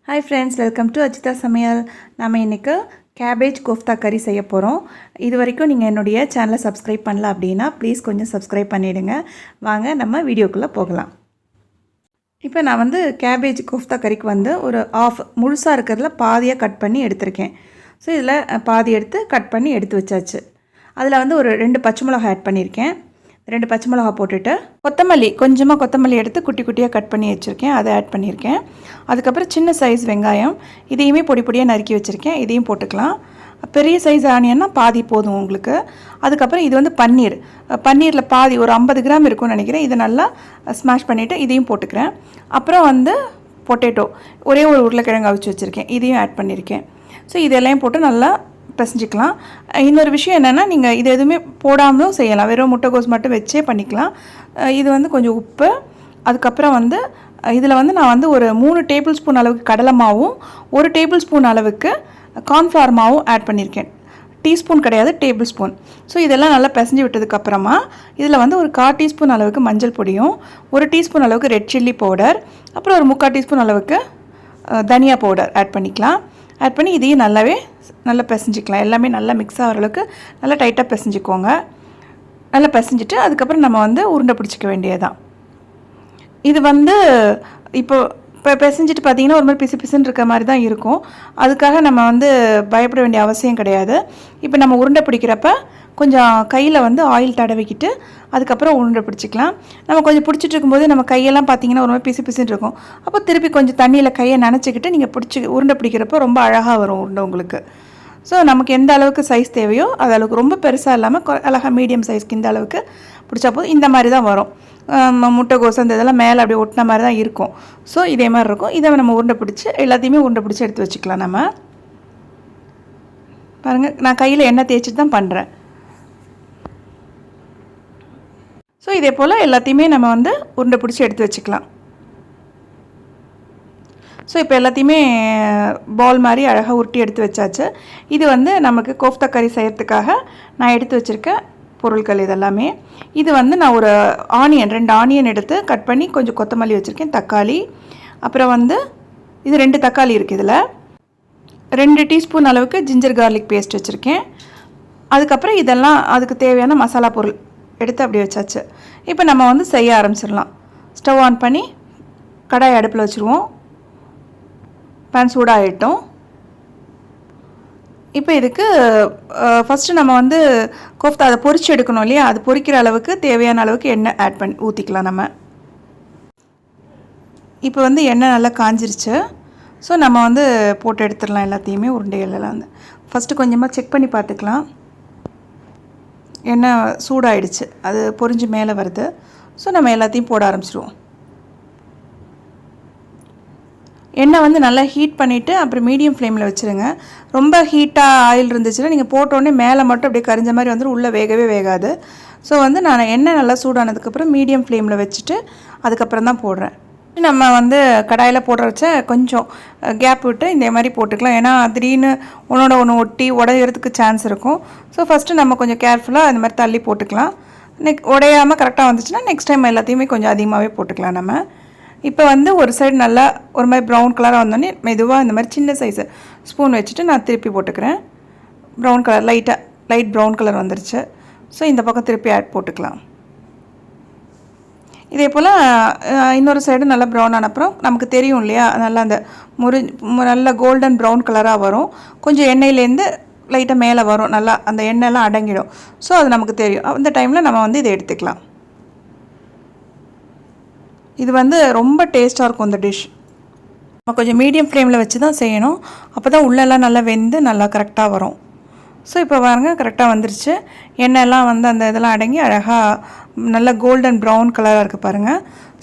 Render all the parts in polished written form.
Hi friends, welcome to Ajitha Samayal. நாம இன்னைக்கு Cabbage Kofta Curry செய்ய போறோம். இதுவரைக்கும் நீங்க என்னுடைய சேனலை சப்ஸ்கிரைப் பண்ணல அப்படினா ப்ளீஸ் கொஞ்சம் சப்ஸ்கிரைப் பண்ணிடுங்க. வாங்க நம்ம வீடியோக்குள்ள போகலாம். இப்போ நான் வந்து Cabbage Kofta Curryக்கு வந்து ஒரு half முழுசா இருக்குறதுல பாதியா கட் பண்ணி எடுத்துர்க்கேன். சோ இதல பாதி எடுத்து கட் பண்ணி எடுத்து வச்சாச்சு. அதுல வந்து ஒரு 2 பச்சை மிளகாய் ஆட் பண்ணிருக்கேன். 2 பச்சை மிளகாய் போட்டுட்டு கொத்தமல்லி கொஞ்சமா கொத்தமல்லி எடுத்து குட்டி குட்டியா கட் பண்ணி வச்சிருக்கேன். அதை ஆட் பண்ணிருக்கேன். அதுக்கு அப்புறம் சின்ன சைஸ் வெங்காயம் இதையுமே பொடி பொடியா நறுக்கி வச்சிருக்கேன். இதையும் போட்டுக்கலாம். பெரிய சைஸ் ஆனியன்னா பாதி போதும் உங்களுக்கு. அதுக்கு அப்புறம் இது வந்து பன்னீர். பன்னீர்ல பாதி ஒரு 50 கிராம் இருக்கும்னு நினைக்கிறேன். இத நல்லா ஸ்மாஷ் பண்ணிட்டு இதையும் போட்டுக்கிறேன். அப்புறம் வந்து பொட்டேட்டோ ஒரே ஒரு உருளைக்கிழங்கு அவிச்சு வச்சிருக்கேன். இதையும் ஆட் பண்ணிருக்கேன். சோ இதெல்லாம் போட்டு நல்லா பிசைஞ்சிக்கலாம். இன்னொரு விஷயம் என்னன்னா நீங்க இது எதுமே போடாமலும் செய்யலாம். வெறும் முட்டைகோஸ் மட்டும் வெச்சே பண்ணிக்கலாம். இது வந்து கொஞ்சம் உப்பு அதுக்கு அப்புறம் வந்து இதுல வந்து நான் வந்து ஒரு 3 டேபிள் ஸ்பூன் அளவுக்கு கடலை மாவும் 1 டேபிள் ஸ்பூன் அளவுக்கு கார்ன் ஃப்ளவர் மாவும் ஆட் பண்ணிருக்கேன். டீஸ்பூன் கிடையாது டேபிள் ஸ்பூன். சோ இதெல்லாம் நல்லா பிசைஞ்சு விட்டதுக்கு அப்புறமா இதுல வந்து ஒரு 1/4 டீஸ்பூன் அளவுக்கு மஞ்சள் பொடியும் 1 டீஸ்பூன் அளவுக்கு ரெட் சில்லி பவுடர் அப்புறம் ஒரு 3/4 டீஸ்பூன் அளவுக்கு தனியா பவுடர் ஆட் பண்ணிக்கலாம். ஆட் பண்ணி இதையும் நல்லா பிசைஞ்சிக்கலாம். எல்லாமே நல்லா மிக்ஸ் ஆகிற அளவுக்கு நல்லா டைட்டா பிசைஞ்சிக்கோங்க. நல்லா பிசைஞ்சிட்டு அதுக்கு அப்புறம் நம்ம வந்து உருண்டை பிடிச்சிக்க வேண்டியதுதான். இது வந்து இப்போ பிசைஞ்சிட்டு பாத்தீங்கன்னா ஒரு மாதிரி பிசு பிசுன்னு இருக்க மாதிரி தான் இருக்கும். அதுக்காக நம்ம வந்து பயப்பட வேண்டிய அவசியம் கிடையாது. இப்போ நம்ம உருண்டை பிடிக்கிறப்ப கொஞ்சம் கையில வந்து ஆயில் தடவிக்கிட்டு அதுக்கு அப்புறம் உருண்டை பிடிச்சிக்கலாம். நம்ம கொஞ்சம் பிடிச்சிட்டு இருக்கும்போது நம்ம கையெல்லாம் பாத்தீங்கன்னா ஒரு மாதிரி பிசு பிசுன்னு இருக்கும். அப்ப திருப்பி கொஞ்சம் தண்ணியில கையை நனைச்சிக்கிட்டு நீங்க பிடிச்சி உருண்டை பிடிக்கிறப்ப ரொம்ப அழகா வரும் உருண்டை உங்களுக்கு. சோ நமக்கு எந்த அளவுக்கு சைஸ் தேவையோ அது அளவுக்கு ரொம்ப பெருசா இல்லாம அழகா மீடியம் சைஸ்க்கு இந்த அளவுக்கு பிடிச்சா போதும். இந்த மாதிரி தான் வரும். முட்டைகோஸ் அந்த இதெல்லாம் மேலே அப்படியே ஒட்டின மாதிரி தான் இருக்கும். சோ இதே மாதிரி இருக்கும். இதை நம்ம உருண்டை பிடிச்சி எல்லாத்தையுமே உருண்டை பிடிச்சி எடுத்து வச்சுக்கலாம் நம்ம. பாருங்க நான் கையில எண்ணெய் தேய்ச்சிட்டு தான் பண்றேன். சோ இதே போல எல்லாத்தையுமே நம்ம வந்து உருண்டை பிடிச்சி எடுத்து வச்சுக்கலாம். சோ இப்போ எல்லாத்தையுமே பால் மாதிரி அழகா உருட்டி எடுத்து வச்சாச்சு. இது வந்து நமக்கு கோஃப்தா கறி செய்யறதுக்காக நான் எடுத்து வச்சிருக்க பொருட்கள் இதெல்லாமே. இது வந்து நான் ஒரு ஆனியன் 2 ஆனியன் எடுத்து கட் பண்ணி கொஞ்சம் கொத்தமல்லி வச்சிருக்கேன். தக்காளி அப்புறம் வந்து இது 2 தக்காளி இருக்கு இதுல. 2 டீஸ்பூன் அளவுக்கு ஜிஞ்சர் garlic பேஸ்ட் வச்சிருக்கேன். அதுக்கு அப்புறம் இதெல்லாம் அதுக்கு தேவையான மசாலா பொருள் எடுத்து அப்படியே வச்சாச்சு. இப்போ நம்ம வந்து செய்ய ஆரம்பிச்சிரலாம். ஸ்டவ் ஆன் பண்ணி கடாய் அடுப்புல வச்சிருவோம். pan சூடாயிட்டோம். இப்போ இதுக்கு ஃபர்ஸ்ட் நம்ம வந்து கோஃப்தா அத பொரிச்சு எடுக்கணும் இல்லையா? அது பொரிக்கிற அளவுக்கு தேவையான அளவுக்கு எண்ணெய் ஆட் பண்ணி ஊத்திக்கலாம் நம்ம. இப்போ வந்து எண்ணெய் நல்லா காஞ்சிருச்சு. சோ நம்ம வந்து போட்டு எடுத்துறலாம் எல்லாத்தையுமே உருண்டைகள் எல்லாம். ஃபர்ஸ்ட் கொஞ்சமா செக் பண்ணி பார்த்துக்கலாம். எண்ணெய் சூடாயிடுச்சு. அது பொரிஞ்சு மேலே வருது. சோ நம்ம எல்லாத்தையும் போட ஆரம்பிச்சிடுவோம். எண்ணெய் வந்து நல்லா ஹீட் பண்ணிட்டு அப்புறம் மீடியம் ஃப்ளேம்ல வச்சிருங்க. ரொம்ப ஹீட்டா ஆயில் இருந்துச்சுனா நீங்க போட்ட உடனே மேலே மட்டும் அப்படியே கரிஞ்ச மாதிரி வந்துரும். உள்ள வேகவே வேகாது. சோ வந்து நான் எண்ணெய் நல்லா சூடானதுக்கு அப்புறம் மீடியம் ஃப்ளேம்ல வச்சிட்டு அதுக்கு அப்புறம் தான் போடுறேன். நம்ம வந்து கடாயில போடுறச்ச கொஞ்சம் கேப் விட்டு இந்த மாதிரி போட்டுக்கலாம். ஏனா திடீர்னு ஒண்ணோட ஒண்ணு ஒட்டி உடையறதுக்கு சான்ஸ் இருக்கும். சோ ஃபர்ஸ்ட் நம்ம கொஞ்சம் கேர்ஃபுல்லா இந்த மாதிரி தள்ளி போட்டுக்கலாம். உடையாம கரெக்ட்டா வந்துச்சுனா நெக்ஸ்ட் டைம் எல்லாத்தையுமே கொஞ்சம் அதிகமாவே போட்டுக்கலாம் நம்ம. இப்போ வந்து ஒரு சைடு நல்லா ஒரு மாதிரி பிரவுன் கலரா வந்தோனே மெதுவா இந்த மாதிரி சின்ன சைஸ் ஸ்பூன் வச்சிட்டு நான் திருப்பி போட்டுக்கிறேன். Brown colour light brown colour வந்துருச்சு. சோ இந்த பக்கம் திருப்பி ஆட் போட்டுக்கலாம். இதே போல இன்னொரு சைடு நல்லா பிரவுன் ஆன அப்புறம் நமக்கு தெரியும் இல்லையா? நல்லா அந்த நல்ல கோல்டன் பிரவுன் கலரா வரும். கொஞ்சம் எண்ணெயில இருந்து லைட்டா மேலே வரும். நல்லா அந்த எண்ணெய் எல்லாம் அடங்கிடும். சோ அது நமக்கு தெரியும். அந்த டைம்ல நம்ம வந்து இத எடுத்துக்கலாம். இது வந்து ரொம்ப டேஸ்டா இருக்கும் இந்த டிஷ். நம்ம கொஞ்சம் மீடியம் ஃப்ளேம்ல வச்சு தான் செய்யணும். அப்பதான் உள்ள எல்லாம் நல்லா வெந்து நல்லா கரெக்ட்டா வரும். சோ இப்போ பாருங்க கரெக்ட்டா வந்துருச்சு. எண்ணெய் எல்லாம் வந்து அந்த இதெல்லாம் அடங்கி அழகா நல்ல கோல்டன் பிரவுன் கலரா இருக்கு பாருங்க.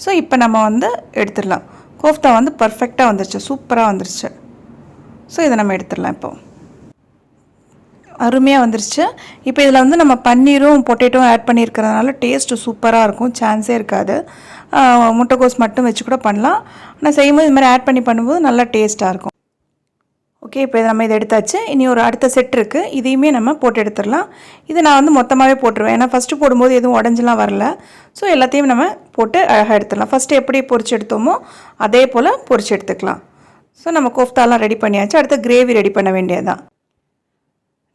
சோ இப்போ நம்ம வந்து எடுத்துறலாம். கோஃப்தா வந்து பெர்ஃபெக்ட்டா வந்துருச்சு. சூப்பரா வந்துருச்சு. சோ இத நம்ம எடுத்துறலாம் இப்போ. அருமையா வந்துருச்சு. இப்போ இதல வந்து நம்ம பன்னீரும் பொட்டேட்டோவும் ஆட் பண்ணியிருக்கிறதுனால டேஸ்ட் சூப்பரா இருக்கும். சான்ஸே இருக்காது. முட்டைகோஸ் மட்டும் வெச்சு கூட பண்ணலாம். ஆனா செய்யும்போது இந்த மாதிரி ஆட் பண்ணி பண்ணும்போது நல்லா டேஸ்டா இருக்கும். ஓகே இப்போ நம்ம இத எடுத்தாச்சு. இனி ஒரு அடுத்த செட் இருக்கு. இதையுமே நம்ம போட்டு எடுத்துறலாம். இது நான் வந்து மொத்தமாவே போட்டுருவேன். ஏனா ஃபர்ஸ்ட் போடும்போது எதுவும் உடைஞ்சலாம் வரல. சோ எல்லாத்தையும் நம்ம போட்டு அழகா எடுத்துறலாம். ஃபர்ஸ்ட் எப்படி பொரிச்சு எடுத்தோமோ அதே போல பொரிச்சு எடுத்துக்கலாம். ஸோ நம்ம கோஃப்தாலாம் ரெடி பண்ணியாச்சு. அடுத்து கிரேவி ரெடி பண்ண வேண்டியது தான்.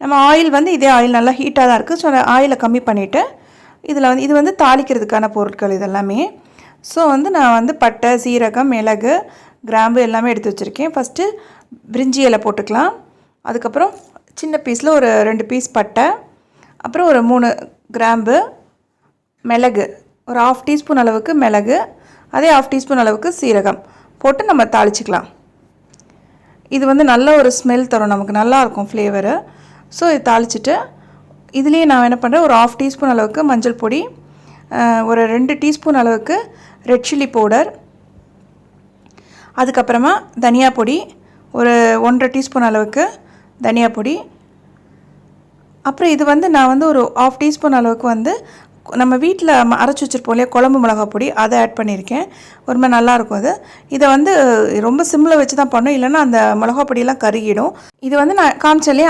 நம்ம ஆயில் வந்து இதே ஆயில் நல்லா ஹீட்டாக தான் இருக்குது. ஸோ ஆயிலை கம்மி பண்ணிவிட்டு இதில் வந்து இது வந்து தாளிக்கிறதுக்கான பொருட்கள் இதெல்லாமே. ஸோ வந்து நான் வந்து பட்டை, சீரகம், மிளகு, கிராம்பு எல்லாமே எடுத்து வச்சுருக்கேன். ஃபஸ்ட்டு பிரிஞ்சி இலை போட்டுக்கலாம். அதுக்கப்புறம் சின்ன பீஸில் ஒரு 2 பீஸ் பட்டை, அப்புறம் ஒரு 3 கிராம்பு, மிளகு ஒரு 1/2 டீஸ்பூன் அளவுக்கு மிளகு, அதே 1/2 டீஸ்பூன் அளவுக்கு சீரகம் போட்டு நம்ம தாளிச்சிக்கலாம். இது வந்து நல்ல ஒரு ஸ்மெல் தரும், நமக்கு நல்லாயிருக்கும் ஃப்ளேவரு. ஸோ இது தாளிச்சிட்டு இதுலேயே நான் என்ன பண்ணுறேன், ஒரு 1/2 டீஸ்பூன் அளவுக்கு மஞ்சள் பொடி, ஒரு 2 டீஸ்பூன் அளவுக்கு ரெட் சில்லி பவுடர், அதுக்கப்புறமா தனியா பொடி ஒரு 1/2 டீஸ்பூன் அளவுக்கு தனியா பொடி, அப்புறம் இது வந்து நான் வந்து ஒரு 1/2 டீஸ்பூன் அளவுக்கு வந்து நம்ம வீட்டில் அரைச்சி வச்சுருப்போம் இல்லையா குழம்பு மிளகா பொடி, அதை ஆட் பண்ணியிருக்கேன். ஒரு மாதிரி நல்லாயிருக்கும் அது. இதை வந்து ரொம்ப சிம்மில் வச்சு தான் பண்ணணும், இல்லைன்னா அந்த மிளகா பொடியெல்லாம் கருகிடும். இது வந்து நான் காமிச்சாலே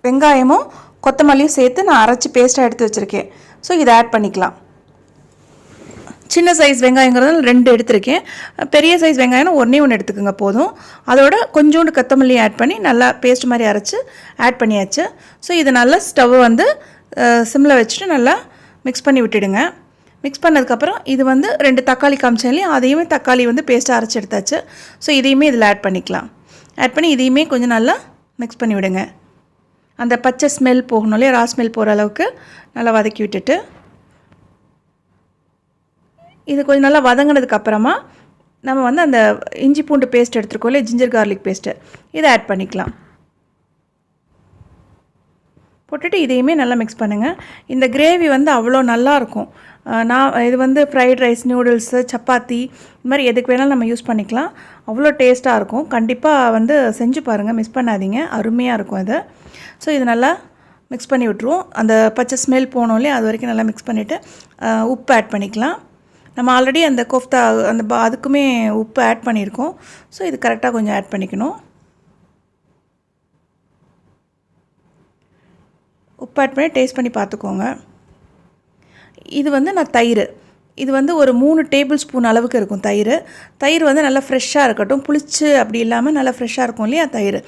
வெங்காயமும் கொத்தமல்லியும் சேர்த்து நான் அரைச்சி பேஸ்ட்டாக எடுத்து வச்சுருக்கேன். ஸோ இதை ஆட் பண்ணிக்கலாம். சின்ன சைஸ் வெங்காயங்கிறதால 2 எடுத்திருக்கேன். பெரிய சைஸ் வெங்காயம் ஒன்றே எடுத்துக்கோங்க போதும். அதோட கொஞ்சோண்டு கொத்தமல்லி ஆட் பண்ணி நல்லா பேஸ்ட் மாதிரி அரைச்சி ஆட் பண்ணியாச்சு. ஸோ இது நல்லா ஸ்டவ் வந்து சிம்மில் வச்சுட்டு நல்லா மிக்ஸ் பண்ணி விட்டுடுங்க. மிக்ஸ் பண்ணதுக்கப்புறம் இது வந்து 2 தக்காளி காமிச்சாலையும் அதையுமே தக்காளி வந்து பேஸ்ட்டாக அரைச்சி எடுத்தாச்சு. ஸோ இதையுமே இதில் ஆட் பண்ணிக்கலாம். ஆட் பண்ணி இதையுமே கொஞ்சம் நல்லா மிக்ஸ் பண்ணி விடுங்க. அந்த பச்சை ஸ்மெல் போகணும் இல்லையா, ரா ஸ்மெல் போகிற அளவுக்கு நல்லா வதக்கி விட்டுட்டு இது கொஞ்சம் நல்லா வதங்கினதுக்கப்புறமா நம்ம வந்து அந்த இஞ்சி பூண்டு பேஸ்ட் எடுத்துருக்கோம் இல்லையா, ஜிஞ்சர் கார்லிக் பேஸ்ட்டு, இதை ஆட் பண்ணிக்கலாம். போட்டுட்டு இதையுமே நல்லா மிக்ஸ் பண்ணுங்கள். இந்த கிரேவி வந்து அவ்வளோ நல்லாயிருக்கும். இது வந்து ஃப்ரைட் ரைஸ், நூடுல்ஸு, சப்பாத்தி இந்த மாதிரி எதுக்கு வேணாலும் நம்ம யூஸ் பண்ணிக்கலாம். அவ்வளோ டேஸ்ட்டாக இருக்கும். கண்டிப்பாக வந்து செஞ்சு பாருங்கள், மிஸ் பண்ணாதீங்க, அருமையாக இருக்கும் இது. ஸோ இது நல்லா மிக்ஸ் பண்ணி விட்ருவோம். அந்த பச்சை ஸ்மெல் போனோம் இல்லையா, அது வரைக்கும் நல்லா மிக்ஸ் பண்ணிவிட்டு உப்பு ஆட் பண்ணிக்கலாம். நம்ம ஆல்ரெடி அந்த கோஃப்தா அதுக்குமே உப்பு ஆட் பண்ணியிருக்கோம். ஸோ இது கரெக்டாக கொஞ்சம் ஆட் பண்ணிக்கணும். உப்பு ஆட் பண்ணி டேஸ்ட் பண்ணி பார்த்துக்கோங்க. இது வந்து நான் தயிர், இது வந்து ஒரு 3 டேபிள் ஸ்பூன் அளவுக்கு இருக்கும் தயிர் வந்து நல்லா ஃப்ரெஷ்ஷாக இருக்கட்டும், புளிச்சு அப்படி இல்லாமல் நல்லா ஃப்ரெஷ்ஷாக இருக்கும் இல்லையா தயிர்,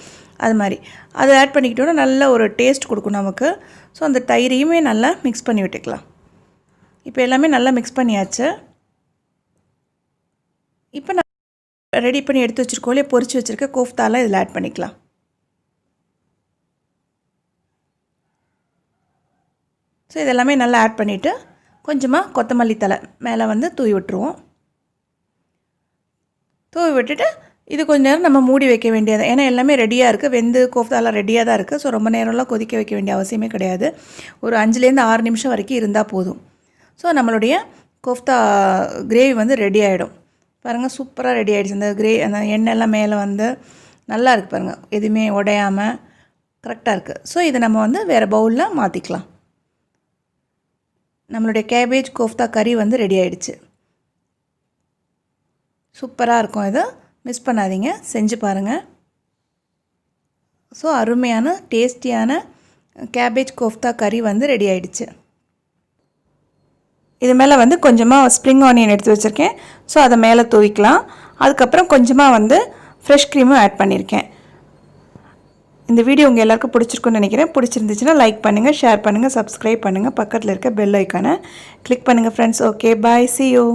அது மாதிரி அதை ஆட் பண்ணிக்கிட்டோன்னா நல்ல ஒரு டேஸ்ட் கொடுக்கும் நமக்கு. ஸோ அந்த தயிரையுமே நல்லா மிக்ஸ் பண்ணி விட்டுக்கலாம். இப்போ எல்லாமே நல்லா மிக்ஸ் பண்ணியாச்சு. இப்போ நான் ரெடி பண்ணி எடுத்து வச்சுருக்கோம் இல்லையா, பொரிச்சு வச்சுருக்க கோஃப்தாலாம் இதில் ஆட் பண்ணிக்கலாம். ஸோ இதெல்லாமே நல்லா ஆட் பண்ணிவிட்டு கொஞ்சமாக கொத்தமல்லி தழை மேலே வந்து தூவி விட்டுருவோம். தூவி விட்டுட்டு இது கொஞ்ச நேரம் நம்ம மூடி வைக்க வேண்டியது, ஏன்னா எல்லாமே ரெடியாக இருக்குது, வெந்து கோஃப்தாலாம் ரெடியாக தான் இருக்குது. ஸோ ரொம்ப நேரம்லாம் கொதிக்க வைக்க வேண்டிய அவசியமே கிடையாது. ஒரு 5லேருந்து 6 நிமிஷம் வரைக்கும் இருந்தால் போதும். ஸோ நம்மளுடைய கோஃப்தா கிரேவி வந்து ரெடி ஆகிடும். பாருங்கள், சூப்பராக ரெடி ஆகிடுச்சு. அந்த எண்ணெய்லாம் மேலே வந்து நல்லா இருக்குது பாருங்கள், எதுவுமே உடையாமல் கரெக்டாக இருக்குது. ஸோ இதை நம்ம வந்து வேறு பவுலில் மாற்றிக்கலாம். நம்மளுடைய கேபேஜ் கோஃப்தா கறி வந்து ரெடி ஆகிடுச்சு. சூப்பராக இருக்கும். இதை மிஸ் பண்ணாதீங்க, செஞ்சு பாருங்கள். ஸோ அருமையான டேஸ்டியான கேபேஜ் கோஃப்தா கறி வந்து ரெடி ஆகிடுச்சு. இது மேலே வந்து கொஞ்சமாக ஸ்ப்ரிங் ஆனியன் எடுத்து வச்சுருக்கேன். ஸோ அதை மேலே தூவிக்கலாம். அதுக்கப்புறம் கொஞ்சமாக வந்து ஃப்ரெஷ் க்ரீமும் ஆட் பண்ணியிருக்கேன். இந்த வீடியோ உங்கள் எல்லாருக்கும் பிடிச்சிருக்குன்னு நினைக்கிறேன். பிடிச்சிருந்துச்சுன்னா லைக் பண்ணுங்கள், ஷேர் பண்ணுங்கள், சப்ஸ்கிரைப் பண்ணுங்கள், பக்கத்தில் இருக்க பெல் ஐக்கானை கிளிக் பண்ணுங்கள் friends. Okay, bye, see you.